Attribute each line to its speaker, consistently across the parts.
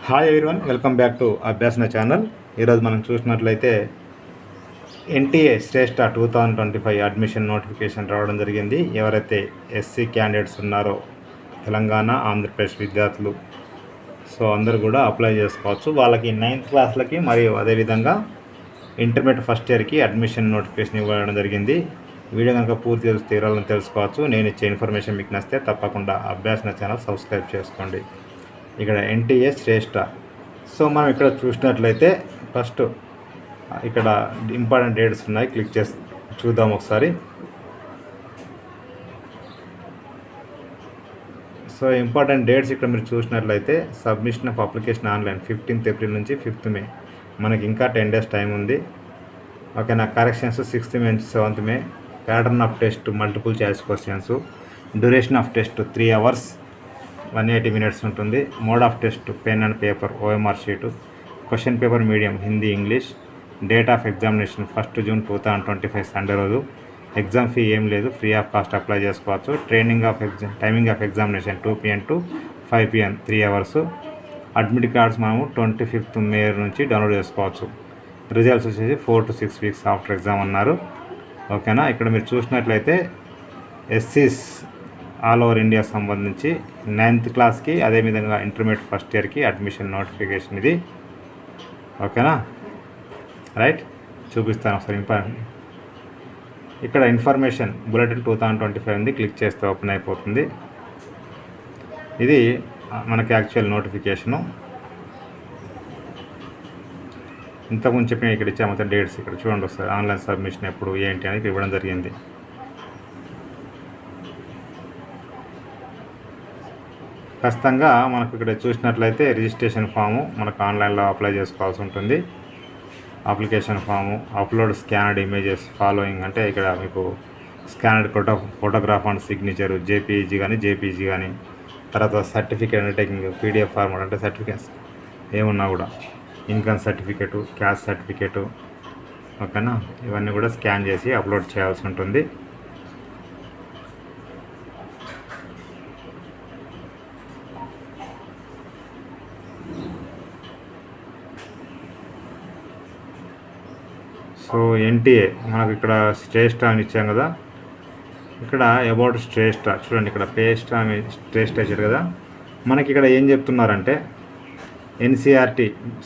Speaker 1: Hi everyone, welcome back to Abhyasana channel. ఈరోజు మనం చూసినట్లయితే ఎన్టీఏ శ్రేష్ఠ 2025 అడ్మిషన్ నోటిఫికేషన్ రావడం జరిగింది. ఎవరైతే ఎస్సీ క్యాండిడేట్స్ ఉన్నారో తెలంగాణ, ఆంధ్రప్రదేశ్ విద్యార్థులు అందరూ కూడా అప్లై చేసుకోవచ్చు. వాళ్ళకి 9th క్లాస్లకి మరియు అదేవిధంగా ఇంటర్మీడియట్ ఫస్ట్ ఇయర్కి అడ్మిషన్ నోటిఫికేషన్ ఇవ్వడం జరిగింది. వీడియో కనుక పూర్తి తీరాలని తెలుసుకోవచ్చు. నేను ఇచ్చే ఇన్ఫర్మేషన్ మీకు నచ్చితే తప్పకుండా అభ్యాసన ఛానల్ సబ్స్క్రైబ్ చేసుకోండి. ఇక్కడ ఎన్టీఏ శ్రేష్ఠ. మనం ఇక్కడ చూసినట్లయితే ఫస్ట్ ఇక్కడ ఇంపార్టెంట్ డేట్స్ ఉన్నాయి, క్లిక్ చేసి చూద్దాం ఒకసారి. ఇంపార్టెంట్ డేట్స్ ఇక్కడ మీరు చూసినట్లయితే submission of application online 15th April నుంచి 5th మే, మనకి ఇంకా 10 days టైం ఉంది. ఓకేనా. కరెక్షన్స్ 6th మే నుంచి 7th May. Pattern of test multiple choice questions. Duration of test 3 hours 180 minutes ఉంటుంది. Mode of test pen and paper OMR sheet. Question paper medium Hindi, English. Date of examination 1st June 2025 Sunday రోజు. Exam fee ఏం లేదు, free of cost apply చేసుకోవచ్చు. Timing of examination 2 PM to 5 PM 3 hours. Admit cards మనము 25th May నుంచి download చేసుకోవచ్చు. Results వచ్చేసి 4 to 6 weeks after exam అన్నారు. ఓకేనా. ఇక్కడ మీరు చూసినట్లయితే ఎస్సీస్ ఆల్ ఓవర్ ఇండియా సంబంధించి 9th క్లాస్కి అదేవిధంగా ఇంటర్మీడియట్ ఫస్ట్ ఇయర్కి అడ్మిషన్ నోటిఫికేషన్ ఇది. ఓకేనా. రైట్, చూపిస్తాను ఒకసారి. ఇంపార్టెంట్ ఇక్కడ ఇన్ఫర్మేషన్ బులెటిన్ 2025 ఉంది. క్లిక్ చేస్తే ఓపెన్ అయిపోతుంది. ఇది మనకి యాక్చువల్ నోటిఫికేషను. ఇంతకుముందు చెప్పిన ఇక్కడ ఇచ్చే మొత్తం డేట్స్ ఇక్కడ చూడండి ఒకసారి. ఆన్లైన్ సబ్మిషన్ ఎప్పుడు ఏంటి అనేది ఇవ్వడం జరిగింది. ఖచ్చితంగా మనకు ఇక్కడ చూసినట్లయితే రిజిస్ట్రేషన్ ఫాము మనకు ఆన్లైన్లో అప్లై చేసుకోవాల్సి ఉంటుంది. Application form, upload scanned images following, అంటే ఇక్కడ మీకు scanned photograph and signature JPG కానీ, తర్వాత సర్టిఫికేట్ అండర్టేకింగ్ PDF ఫార్మాట్, అంటే సర్టిఫికేట్స్ ఏమున్నా కూడా, ఇన్కమ్ సర్టిఫికేటు, క్యాస్ట్ సర్టిఫికేటు. ఓకేనా. ఇవన్నీ కూడా స్కాన్ చేసి అప్లోడ్ చేయాల్సి ఉంటుంది. ఎన్టీఏ మనకు ఇక్కడ శ్రేష్ఠ అని ఇచ్చాం కదా. ఇక్కడ అబౌట్ శ్రేష్ఠ చూడండి, ఇక్కడ శ్రేష్ఠ ఇచ్చారు కదా. మనకి ఇక్కడ ఏం చెప్తున్నారంటే NCERT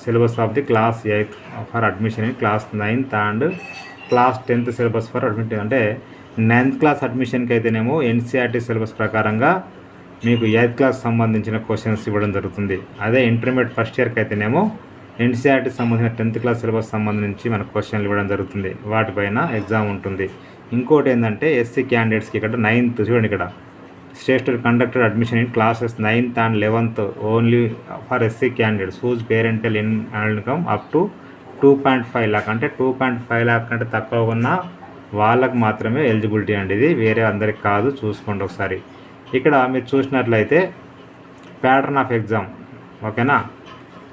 Speaker 1: syllabus of the class 8th for admission in class 9th and class 10th syllabus for admission. అంటే 9th క్లాస్ అడ్మిషన్కి అయితేనేమో NCERT సిలబస్ ప్రకారంగా మీకు 8th క్లాస్ సంబంధించిన క్వశ్చన్స్ ఇవ్వడం జరుగుతుంది. అదే ఇంటర్మీడియట్ ఫస్ట్ ఇయర్కి అయితేనేమో NCERT సంబంధించిన 10th క్లాస్ సిలబస్ సంబంధించి మనకు క్వశ్చన్లు ఇవ్వడం జరుగుతుంది. వాటిపైన ఎగ్జామ్ ఉంటుంది. ఇంకోటి ఏంటంటే ఎస్సీ క్యాండిడేట్స్కి ఇక్కడ 9th చూడండి, ఇక్కడ Shreshta conducted admission in classes 9th and 11th only for SC candidates whose parental income up to 2.5 lakh, అంటే 2.5 lakh కంటే తక్కువ ఉన్న వాళ్ళకు మాత్రమే ఎలిజిబిలిటీ అండి. ఇది వేరే అందరికి కాదు. చూసుకోండి ఒకసారి. ఇక్కడ మీరు చూసినట్లయితే ప్యాటర్న్ ఆఫ్ ఎగ్జామ్. ఓకేనా.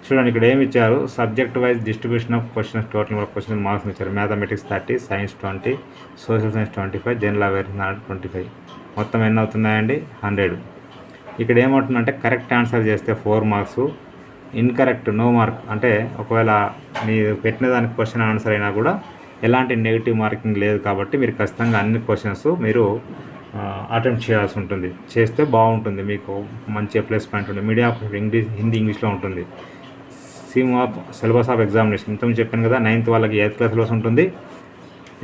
Speaker 1: చూడండి ఇక్కడ ఏమి ఇచ్చారు. Subject wise distribution of questions, total number of questions marks ఇచ్చారు. Mathematics 30, science 20, social science 25, general awareness 25. మొత్తం ఎన్ని అవుతున్నాయండి? 100. ఇక్కడ ఏమవుతుందంటే కరెక్ట్ ఆన్సర్ చేస్తే 4 marks, ఇన్కరెక్ట్ నో మార్క్, అంటే ఒకవేళ మీరు పెట్టిన దానికి క్వశ్చన్ ఆన్సర్ అయినా కూడా ఎలాంటి నెగిటివ్ మార్కింగ్ లేదు. కాబట్టి మీరు ఖచ్చితంగా అన్ని క్వశ్చన్స్ మీరు అటెంప్ట్ చేయాల్సి ఉంటుంది. చేస్తే బాగుంటుంది, మీకు మంచి ప్లేస్మెంట్ ఉంటుంది. మీడియం ఆఫ్ హిందీ ఇంగ్లీష్లో ఉంటుంది. సిలబస్ ఆఫ్ ఎగ్జామినేషన్ ఇంతకుముందు చెప్పాను కదా. 9th వాళ్ళకి 8th క్లాస్ సిలబస్ ఉంటుంది.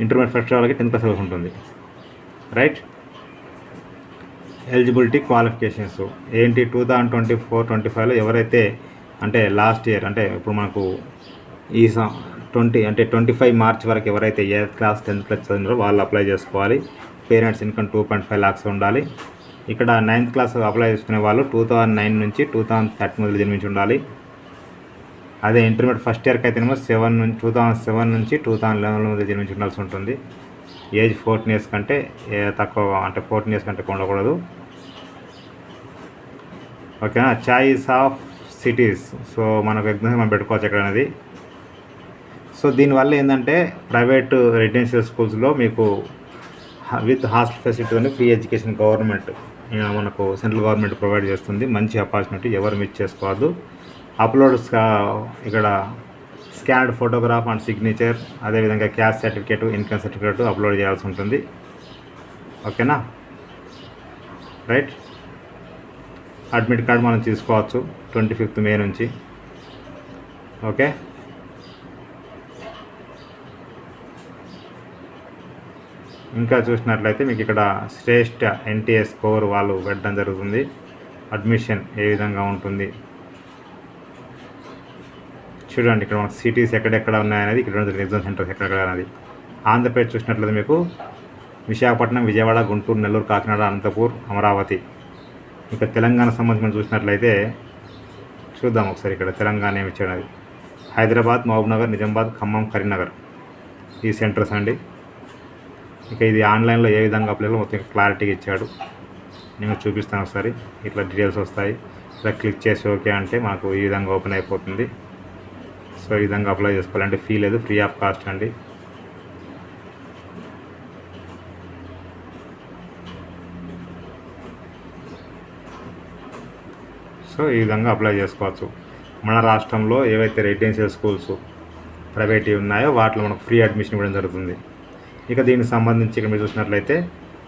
Speaker 1: ఇంటర్మీడియట్ ఫస్ట్ వాళ్ళకి 10th క్లాస్ సిలబస్ ఉంటుంది. రైట్. ఎలిజిబిలిటీ క్వాలిఫికేషన్స్ ఏంటి? 2024-25లో ఎవరైతే అంటే లాస్ట్ ఇయర్, అంటే ఇప్పుడు మనకు ఈ 25 March వరకు ఎవరైతే 8th క్లాస్ 10th క్లాస్ చదివినారో వాళ్ళు అప్లై చేసుకోవాలి. పేరెంట్స్ ఇన్కమ్ 2.5 lakhs ఉండాలి. ఇక్కడ 9th క్లాస్ అప్లై చేసుకునే వాళ్ళు 2009 నుంచి 2013 మధ్యలో జన్మించి ఉండాలి. అదే ఇంటర్మీడియట్ ఫస్ట్ ఇయర్కి అయితేనేమో 2007 నుంచి 2011 మధ్య జన్మించి ఉండాల్సి ఉంటుంది. ఏజ్ 14 years కంటే తక్కువ, అంటే 14 years కంటే ఉండకూడదు. ఓకేనా. Choice of cities. మనకు ఎగ్జామ్ మనం పెట్టుకోవచ్చు ఎక్కడ అనేది. దీనివల్ల ఏంటంటే ప్రైవేట్ రెసిడెన్షియల్ స్కూల్స్లో మీకు విత్ హాస్టల్ ఫెసిలిటీతో ఫ్రీ ఎడ్యుకేషన్ గవర్నమెంట్ మనకు సెంట్రల్ గవర్నమెంట్ ప్రొవైడ్ చేస్తుంది. మంచి ఆపర్చునిటీ, ఎవరు మిస్ చేసుకోవద్దు. ఇక్కడ స్కాన్డ్ ఫోటోగ్రాఫ్ అండ్ సిగ్నేచర్, అదేవిధంగా caste certificate, income certificate upload చేయాల్సి ఉంటుంది. ఓకేనా, రైట్. అడ్మిట్ కార్డ్ మనం తీసుకోవచ్చు 25th మే నుంచి. ఓకే, ఇంకా చూసినట్లయితే మీకు ఇక్కడ శ్రేష్ఠ ఎన్టీఎస్ స్కోర్ వాళ్ళు పెట్టడం జరుగుతుంది. అడ్మిషన్ ఏ విధంగా ఉంటుంది చూడండి. ఇక్కడ మనకు సిటీస్ ఎక్కడెక్కడ ఉన్నాయనేది, ఇక్కడ ఎగ్జామ్ సెంటర్స్ ఎక్కడెక్కడ అనేది. ఆంధ్రప్రదేశ్ చూసినట్లయితే మీకు విశాఖపట్నం, విజయవాడ, గుంటూరు, నెల్లూరు, కాకినాడ, అనంతపూర్, అమరావతి. ఇక తెలంగాణ సంబంధించి మనం చూసినట్లయితే చూద్దాం ఒకసారి. ఇక్కడ తెలంగాణ ఏమి ఇచ్చాడు, హైదరాబాద్, మహబూబ్నగర్, నిజామాబాద్, ఖమ్మం, కరీంనగర్ ఈ సెంటర్స్ అండి. ఇక ఇది ఆన్లైన్లో ఏ విధంగా అప్లై మొత్తం క్లారిటీగా ఇచ్చాడు. నేను చూపిస్తాను ఒకసారి. ఇట్లా డీటెయిల్స్ వస్తాయి. ఇలా క్లిక్ చేసి ఓకే అంటే మాకు ఈ విధంగా ఓపెన్ అయిపోతుంది. సో ఈ విధంగా అప్లై చేసుకోవాలంటే ఫీ లేదు, ఫ్రీ ఆఫ్ కాస్ట్ అండి. సో ఈ విధంగా అప్లై చేసుకోవచ్చు. మన రాష్ట్రంలో ఏవైతే రెసిడెన్షియల్ స్కూల్స్ ప్రైవేట్ ఉన్నాయో వాటిలో మనకు ఫ్రీ అడ్మిషన్ ఇవ్వడం జరుగుతుంది. ఇక దీనికి సంబంధించి ఇక్కడ మీరు చూసినట్లయితే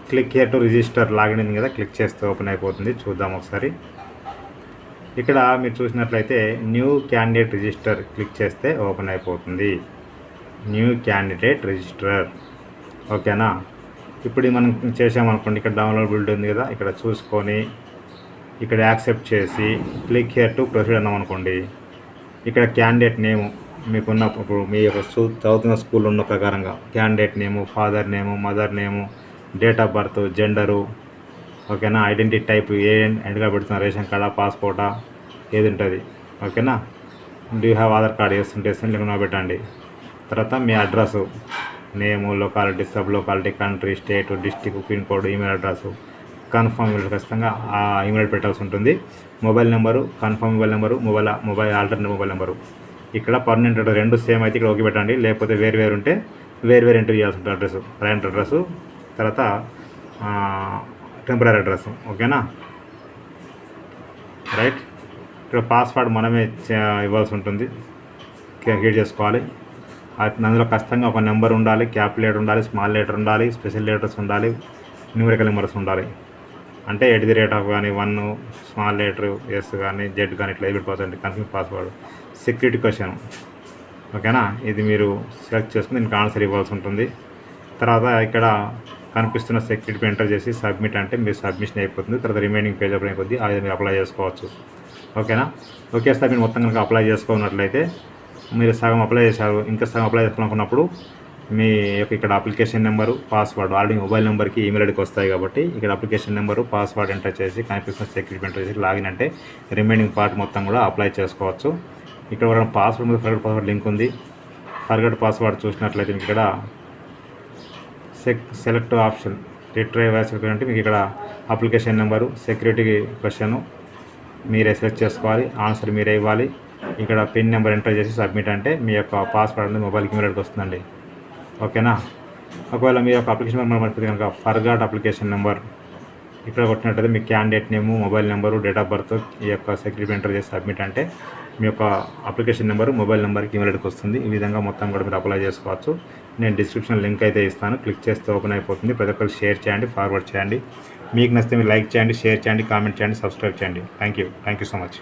Speaker 1: click here to register login ఉంది కదా, క్లిక్ చేస్తే ఓపెన్ అయిపోతుంది. చూద్దాం ఒకసారి. ఇక్కడ మీరు చూసినట్లయితే న్యూ క్యాండిడేట్ రిజిస్టర్ క్లిక్ చేస్తే ఓపెన్ అయిపోతుంది. New candidate register. ఓకేనా, ఇప్పుడు మనం చేసామనుకోండి, ఇక్కడ డౌన్లోడ్ బిల్డ్ ఉంది కదా, ఇక్కడ చూసుకొని ఇక్కడ యాక్సెప్ట్ చేసి క్లిక్ హియర్ టు ప్రొసీడ్ అన్నాం అనుకోండి. ఇక్కడ క్యాండిడేట్ నేము మీకున్న, ఇప్పుడు మీ యొక్క చదువుతున్న స్కూల్ ఉన్న ప్రకారంగా candidate name, father name, mother name, date of birth, gender, ఓకేనా, ఐడెంటిటీ టైప్ ఏ ఎండ్గా పెడుతున్న రేషన్ కార్డా, పాస్పోర్టా ఏది ఉంటుంది. ఓకేనా, డూ హ్యావ్ ఆధార్ కార్డ్ వేస్తుంటే లేకుండా పెట్టండి. తర్వాత మీ address, name, locality, sub locality, country, state, district, pin code, email address, confirm email ఖచ్చితంగా ఆ ఈమెయిల్ పెట్టాల్సి ఉంటుంది. Mobile number, confirm mobile number, mobile alternate mobile number. ఇక్కడ పర్మనెంట్ అడ్రస్ రెండు సేమ్ అయితే ఇక్కడ ఓకే పెట్టండి. లేకపోతే వేరు ఉంటే వేరు ఎంటర్ చేయాల్సి ఉంటుంది. అడ్రస్, ప్రజెంట్ అడ్రస్సు, తర్వాత టెంపరీ అడ్రస్. ఓకేనా, రైట్. ఇక్కడ పాస్వర్డ్ మనమే ఇవ్వాల్సి ఉంటుంది, క్రియేట్ చేసుకోవాలి. అందులో ఖచ్చితంగా ఒక నెంబర్ ఉండాలి, క్యాపిటల్ లెటర్ ఉండాలి, స్మాల్ లెటర్ ఉండాలి, స్పెషల్ లెటర్స్ ఉండాలి, న్యూమరికల్ నెంబర్స్ ఉండాలి. అంటే @ కానీ 1 స్మాల్ లెటర్ ఎస్ కానీ జెడ్ కానీ ఇట్లా పెట్టుకోవచ్చండి. Confirm password. Security question. ఓకేనా, ఇది మీరు సెలెక్ట్ చేసుకుని దీనికి ఆన్సర్ ఇవ్వాల్సి ఉంటుంది. తర్వాత ఇక్కడ కనిపిస్తున్న సెక్యూరిటీ ఎంటర్ చేసి సబ్మిట్ అంటే మీరు సబ్మిషన్ అయిపోతుంది. తర్వాత రిమైనింగ్ పేజ్ అప్లై అయిపోద్ది. అది మీరు అప్లై చేసుకోవచ్చు. ఓకేనా, ఓకే సార్. మీరు మొత్తం కనుక అప్లై చేసుకున్నట్లయితే మీరు సగం అప్లై చేశారు, ఇంకా సగం అప్లై చేసుకోవాలనుకున్నప్పుడు మీ యొక్క ఇక్కడ application number, password already mobile నెంబర్కి ఈమెయిల్ ఐడికి వస్తాయి కాబట్టి ఇక్కడ అప్లికేషన్ నెంబరు, పాస్వర్డ్ ఎంటర్ చేసి కనిపిస్తున్న సెక్యూరిటీ ఎంటర్ చేసి లాగిన్ అంటే రిమైనింగ్ పార్ట్ మొత్తం కూడా అప్లై చేసుకోవచ్చు. ఇక్కడ ఒక పాస్వర్డ్ మీద ఫర్గట్ పాస్వర్డ్ లింక్ ఉంది. ఫర్గట్ పాస్వర్డ్ చూసినట్లయితే మీకు ఇక్కడ సెలెక్ట్ ఆప్షన్ రిట్రైవ్ సెక్యూరిటీ అంటే మీకు ఇక్కడ అప్లికేషన్ నెంబరు, సెక్యూరిటీ క్వశ్చన్ మీరే సెలెక్ట్ చేసుకోవాలి, ఆన్సర్ మీరే ఇవ్వాలి. ఇక్కడ పిన్ నెంబర్ ఎంటర్ చేసి సబ్మిట్ అంటే మీ యొక్క పాస్వర్డ్ అనేది మొబైల్కి ఈమెయిల్కి వస్తుందండి. ఓకేనా, ఒకవేళ మీ యొక్క అప్లికేషన్ నెంబర్ మర్చిపోతే కనుక ఫర్గాట్ అప్లికేషన్ నెంబర్ ఇక్కడ కొట్టినట్టయితే మీ candidate name, mobile number, date of birth ఈ యొక్క సెక్యూరిటీ ఎంటర్ చేసి సబ్మిట్ అంటే మీ యొక్క అప్లికేషన్ నెంబరు మొబైల్ నెంబర్కి ఈమెయిల్కి వస్తుంది. ఈ విధంగా మొత్తం కూడా మీరు అప్లై చేసుకోవచ్చు. నేను డిస్క్రిప్షన్ లింక్ అయితే ఇస్తాను, క్లిక్ చేస్తే ఓపెన్ అయిపోతుంది. ప్రతి ఒక్కరు షేర్ చేయండి, ఫార్వర్డ్ చేయండి. మీకు నచ్చితే మీరు లైక్ చేయండి, షేర్ చేయండి, కామెంట్ చేయండి, సబ్స్క్రైబ్ చేయండి. Thank you so much.